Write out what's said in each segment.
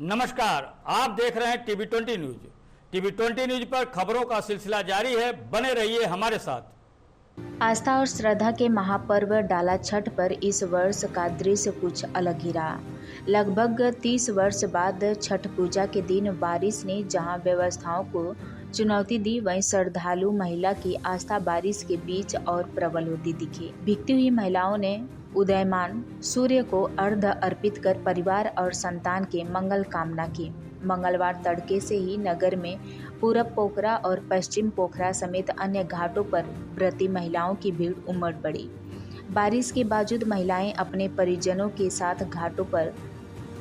नमस्कार, आप देख रहे हैं टीवी 20 न्यूज। टीवी 20 न्यूज पर खबरों का सिलसिला जारी है, बने रहिए हमारे साथ। आस्था और श्रद्धा के महापर्व डाला छठ पर इस वर्ष का दृश्य कुछ अलग ही रहा। लगभग 30 वर्ष बाद छठ पूजा के दिन बारिश ने जहां व्यवस्थाओं को चुनौती दी, वहीं श्रद्धालु महिला की आस्था बारिश के बीच और प्रबल होती दिखी। भीगती हुई महिलाओं ने उदयमान सूर्य को अर्घ्य अर्पित कर परिवार और संतान के मंगल कामना की। मंगलवार तड़के से ही नगर में पूरब पोखरा और पश्चिम पोखरा समेत अन्य घाटों पर व्रती महिलाओं की भीड़ उमड़ पड़ी। बारिश के बावजूद महिलाएं अपने परिजनों के साथ घाटों पर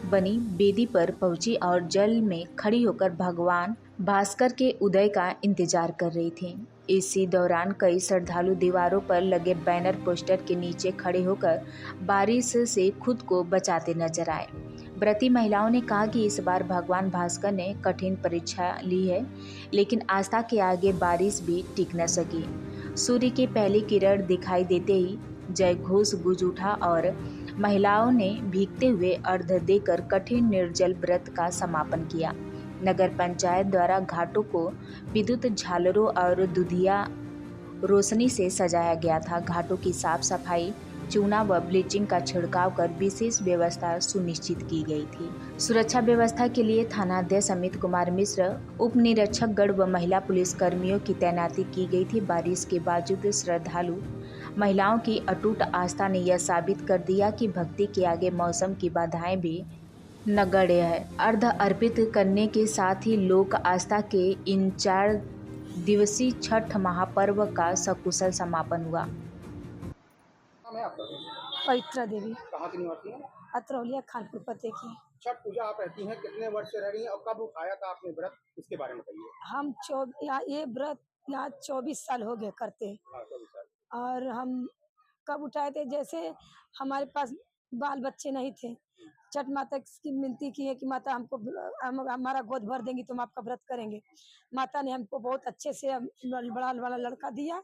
बनी बेदी पर पहुंची और जल में खड़ी होकर भगवान भास्कर के उदय का इंतजार कर रही थी। इसी दौरान कई श्रद्धालु दीवारों पर लगे बैनर पोस्टर के नीचे खड़े होकर बारिश से खुद को बचाते नजर आए। व्रती महिलाओं ने कहा कि इस बार भगवान भास्कर ने कठिन परीक्षा ली है, लेकिन आस्था के आगे बारिश भी टिक न सकी। सूर्य की पहली किरण दिखाई देते ही जय घोष गूंज उठा और महिलाओं ने भीगते हुए अर्घ्य देकर कठिन निर्जल व्रत का समापन किया। नगर पंचायत द्वारा घाटों को विद्युत झालरों और दुधिया रोशनी से सजाया गया था। घाटों की साफ सफाई, चूना व ब्लीचिंग का छिड़काव कर विशेष व्यवस्था सुनिश्चित की गई थी। सुरक्षा व्यवस्था के लिए थानाध्यक्ष अमित कुमार मिश्र, उप निरीक्षक गढ़ व महिला पुलिस कर्मियों की तैनाती की गई थी। बारिश के बावजूद श्रद्धालु महिलाओं की अटूट आस्था ने यह साबित कर दिया कि भक्ति के आगे मौसम की बाधाएं भी नगण्य है। अर्घ्य अर्पित करने के साथ ही लोक आस्था के इन 4 दिवसीय छठ महापर्व का सकुशल समापन हुआ। पवित्रा देवी कहाँ की निवासी हैं? अतरौलिया खानपुर पते की। छठ पूजा आप रहती हैं, कितने वर्ष से रह रही हैं और कब उठाया था आपने व्रत, इसके बारे में बताइए। हम ये व्रत यहाँ 24 साल हो गए करते। हाँ, 24 साल। और हम कब उठाए थे, जैसे हमारे पास बाल बच्चे नहीं थे, छठ माता की मिनती की है कि माता हमको हमारा गोद भर देंगी तो हम आपका व्रत करेंगे। माता ने हमको बहुत अच्छे से बड़ा लड़का दिया।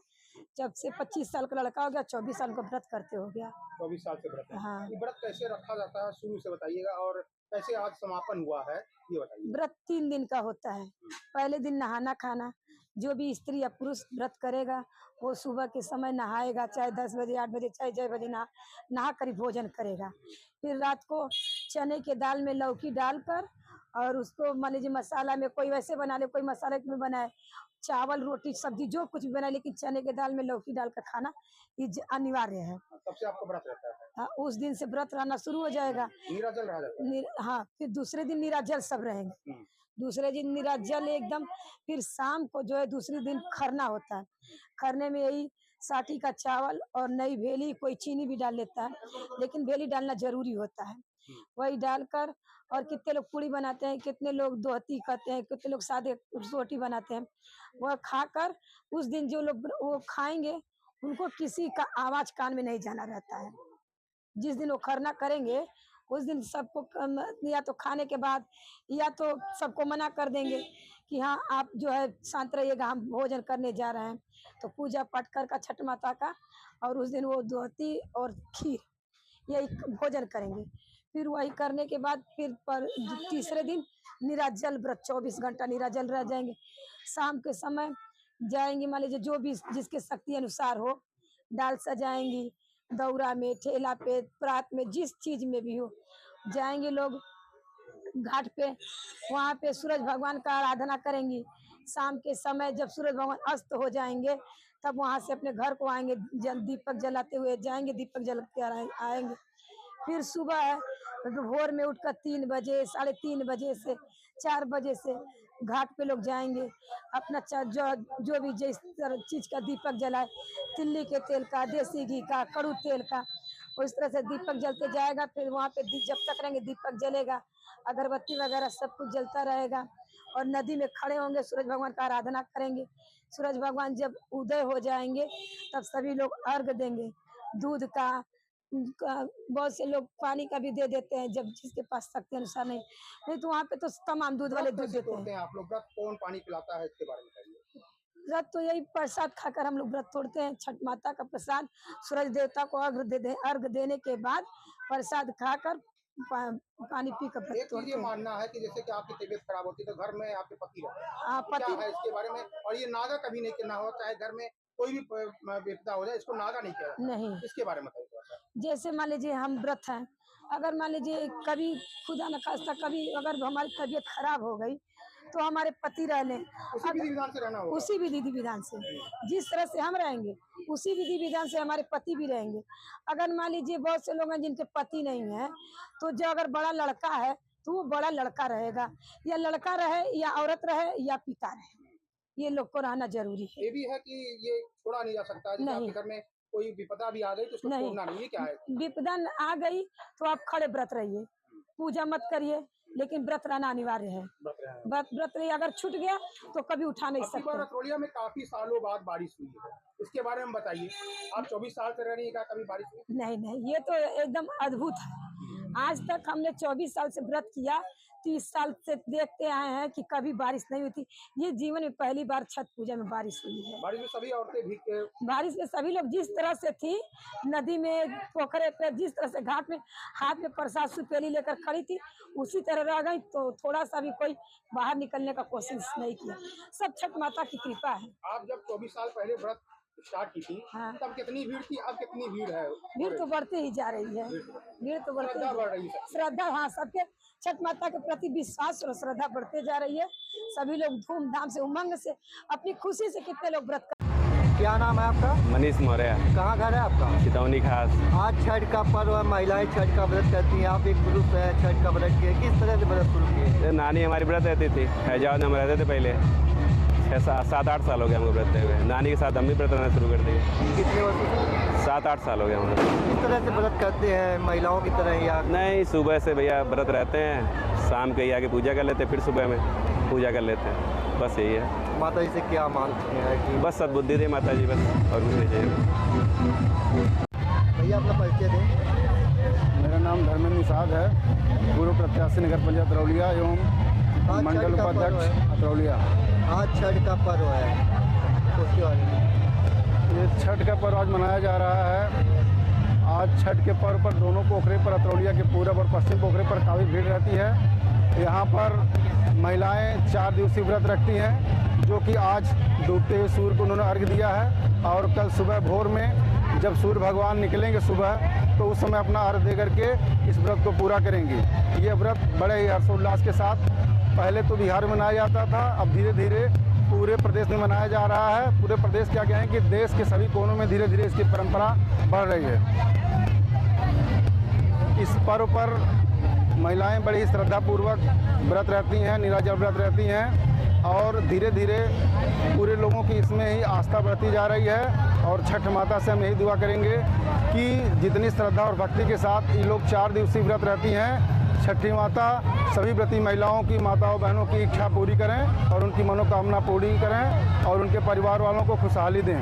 जब से 25 साल का लड़का हो गया, 24 साल का व्रत करते हो गया। 24 साल से व्रत है। हाँ। ये व्रत कैसे रखा जाता है, शुरू से बताइएगा, और कैसे आज समापन हुआ है ये बताइए। व्रत 3 दिन का होता है। पहले दिन नहाना खाना, जो भी स्त्री या पुरुष व्रत करेगा वो सुबह के समय नहाएगा, चाहे 10 बजे 8 बजे चाहे 6 बजे नहा कर भोजन करेगा। फिर रात को चने के दाल में लौकी डालकर और उसको मान लीजिए मसाला में कोई वैसे बना ले, कोई मसाले में बनाए, चावल रोटी सब्जी जो कुछ भी बनाए, लेकिन चने के दाल में लौकी डालकर खाना ये अनिवार्य है। तब से आपको व्रत रहता है? हाँ, उस दिन से व्रत रहना शुरू हो जाएगा। नीराजल रहा जाता है? हाँ, फिर दूसरे दिन निराजल सब रहेंगे। दूसरे दिन निराजल एकदम। फिर शाम को जो है दूसरे दिन खरना होता है। खरने में यही साठी का चावल और नई भेली, कोई चीनी भी डाल लेता है, लेकिन भेली डालना जरूरी होता है। वही डालकर और कितने लोग पूड़ी बनाते हैं, कितने लोग दोहती कहते हैं, कितने लोग सादे रोटी बनाते हैं। वह खाकर उस दिन जो लोग वो खाएंगे उनको किसी का आवाज कान में नहीं जाना रहता है। जिस दिन वो खरना करेंगे उस दिन सबको या तो खाने के बाद या तो सबको मना कर देंगे कि हाँ आप जो है शांत रहिएगा, हम भोजन करने जा रहे हैं। तो पूजा पाठ कर छठ माता का, और उस दिन वो दोहती और खीर यही भोजन करेंगे। फिर वही करने के बाद फिर तीसरे दिन निराजल व्रत 24 घंटा निराजल रह जाएंगे। शाम के समय जाएंगे, मान लीजिए जो भी जिसके शक्ति अनुसार हो, डाल सजाएंगी, दौरा में, ठेला पे, प्रात में, जिस चीज में भी हो जाएंगे लोग घाट पे। वहाँ पे सूरज भगवान का आराधना करेंगी। शाम के समय जब सूरज भगवान अस्त हो जाएंगे तब वहाँ से अपने घर को आएंगे, दीपक जलाते हुए जाएंगे, दीपक जल के आएंगे। फिर सुबह है भोर में उठकर 3 बजे 3:30 बजे से 4 बजे से घाट पे लोग जाएंगे। अपना जो भी जिस चीज का दीपक जलाए, तिल्ली के तेल का, देसी घी का, कड़ू तेल का, उस तरह से दीपक जलते जाएगा। फिर वहाँ पे जब तक रहेंगे दीपक जलेगा, अगरबत्ती वगैरह सब कुछ जलता रहेगा। और नदी में खड़े होंगे, सूरज भगवान का आराधना करेंगे। सूरज भगवान जब उदय हो जाएंगे तब सभी लोग अर्घ देंगे। दूध का बहुत से लोग पानी का भी दे देते हैं, जब जिसके पास शक्ति अनुसार नहीं तो वहाँ पे तो तमाम दूध वाले दूध देते हैं। आप लोग व्रत कौन पानी पिलाता है, इसके बारे में बताइए। व्रत तो यही प्रसाद खाकर हम लोग व्रत तोड़ते हैं। छठ माता का प्रसाद सूरज देवता को अर्घ देने के बाद प्रसाद खाकर पानी पी कर व्रत एक चीज तोड़ते ये हैं। मानना है कि जैसे कि आपकी तबीयत खराब होती है तो घर में आपके पति रहते हैं, क्या पति है इसके बारे में? और ये नागा कभी नहीं करना हो, चाहे घर में कोई भी विपदा हो जाए, इसको नागा नहीं किया जाता। नहीं, इसके बारे में बताइए थोड़ा सा। जैसे मान लीजिए हम व्रत हैं, अगर मान लीजिए कभी खुदा न खास्ता कभी अगर हमारी तबीयत खराब हो गई तो हमारे पति रह लें, उसी विधि विधान से रहना होगा। उसी विधि विधान से जिस तरह से हम रहेंगे उसी विधि विधान से हमारे पति भी रहेंगे। अगर मान लीजिए बहुत से लोग हैं जिनके पति नहीं है, तो जो अगर बड़ा लड़का है तो वो बड़ा लड़का रहेगा, या लड़का रहे या औरत रहे या पिता रहे, ये लोग को रहना जरूरी है। ये भी है कि ये छोड़ा नहीं जा सकता, जैसे नहीं। आपके घर में कोई विपदा भी आ गई तो उसको नहीं। छोड़ना नहीं, ये क्या है? विपदा आ गई तो आप खड़े व्रत रहिए, पूजा मत करिए, लेकिन व्रत रहना अनिवार्य है। व्रत रहिए, अगर छूट गया तो कभी उठा नहीं अब की बार सकते। रतरौलिया में काफी सालों बाद बारिश हुई है, इसके बारे में बताइए। आप 24 साल से रह रही हैं, क्या कभी बारिश हुई? नहीं नहीं, ये तो एकदम अद्भुत है। आज तक हमने 24 साल से व्रत किया, 30 साल से देखते आए हैं कि कभी बारिश नहीं हुई थी। ये जीवन में पहली बार छठ पूजा में बारिश हुई है। बारिश में सभी औरतें भीग के बारिश में सभी लोग जिस तरह से थी, नदी में, पोखरे पे, जिस तरह से घाट में हाथ में प्रसाद सुपेली लेकर खड़ी थी, उसी तरह रह गई। तो थोड़ा सा भी कोई बाहर निकलने का कोशिश नहीं किया। सब छठ माता की कृपा है। आप जब 24 साल पहले व्रत स्टार्ट की थी, हाँ। तब कितनी भीड़ थी, अब कितनी भीड़ है? भीड़ तो बढ़ती ही जा रही है, भीड़ तो बढ़ती श्रद्धा ही बढ़ रही है। श्रद्धा, हाँ, सबके छठ माता के प्रति विश्वास और श्रद्धा बढ़ते जा रही है। सभी लोग धूमधाम से, उमंग से, अपनी खुशी से कितने लोग व्रत कर। क्या नाम है आपका? मनीष मौर्य। कहाँ घर है आपका? चितौनी खास। आज छठ का पर्व है, महिलाएं छठ का व्रत करती हैं, आप एक पुरुष है, छठ का व्रत किए, किस तरह से व्रत शुरू किए? नानी हमारी व्रत रहती थी, हैजाबाद में हम रहते थे पहले। 7-8 साल हो गए हमको व्रत हुए। नानी के साथ हम भी व्रत रहना शुरू कर दिए। कितने वर्षों से? 7-8 साल हो गए हमारे। किस तरह से व्रत करते हैं, महिलाओं की तरह या? नहीं, सुबह से भैया व्रत रहते हैं, शाम के आके पूजा कर लेते हैं, फिर सुबह में पूजा कर लेते हैं, बस यही है। माता जी से क्या मांगते हैं कि बस सद्बुद्धि दे माता जी, बस और कुछ नहीं चाहिए। भैया अपना परिचय दें। मेरा नाम धर्मेंद्र निषाद है, पूर्व प्रत्याशी नगर पंचायत अतरौलिया एवं आज मंडल छठ का पर्व उपाध्यक्ष है। अतरौलिया। आज छठ का पर्व है, उसके बारे में। ये छठ का पर्व आज मनाया जा रहा है। आज छठ के पर्व पर दोनों पोखरे पर, अतरौलिया के पूरब और पश्चिम पोखरे पर काफ़ी भीड़ रहती है। यहाँ पर महिलाएं 4 दिवसीय व्रत रखती हैं, जो कि आज डूबते हुए सूर्य को उन्होंने अर्घ्य दिया है, और कल सुबह भोर में जब सूर्य भगवान निकलेंगे सुबह, तो उस समय अपना अर्घ्य दे करके इस व्रत को पूरा करेंगी। ये व्रत बड़े ही हर्षोल्लास के साथ पहले तो बिहार में मनाया जाता था, अब धीरे धीरे पूरे प्रदेश में मनाया जा रहा है। पूरे प्रदेश क्या कहें कि देश के सभी कोनों में धीरे धीरे इसकी परंपरा बढ़ रही है। इस पर्व पर महिलाएं बड़ी ही श्रद्धापूर्वक व्रत रहती हैं, निराजल व्रत रहती हैं, और धीरे धीरे पूरे लोगों की इसमें ही आस्था बढ़ती जा रही है। और छठ माता से हम यही दुआ करेंगे कि जितनी श्रद्धा और भक्ति के साथ ये लोग 4 दिवसीय व्रत रहती हैं, छठी माता सभी व्रती महिलाओं की, माताओं बहनों की इच्छा पूरी करें और उनकी मनोकामना पूरी करें और उनके परिवार वालों को खुशहाली दें।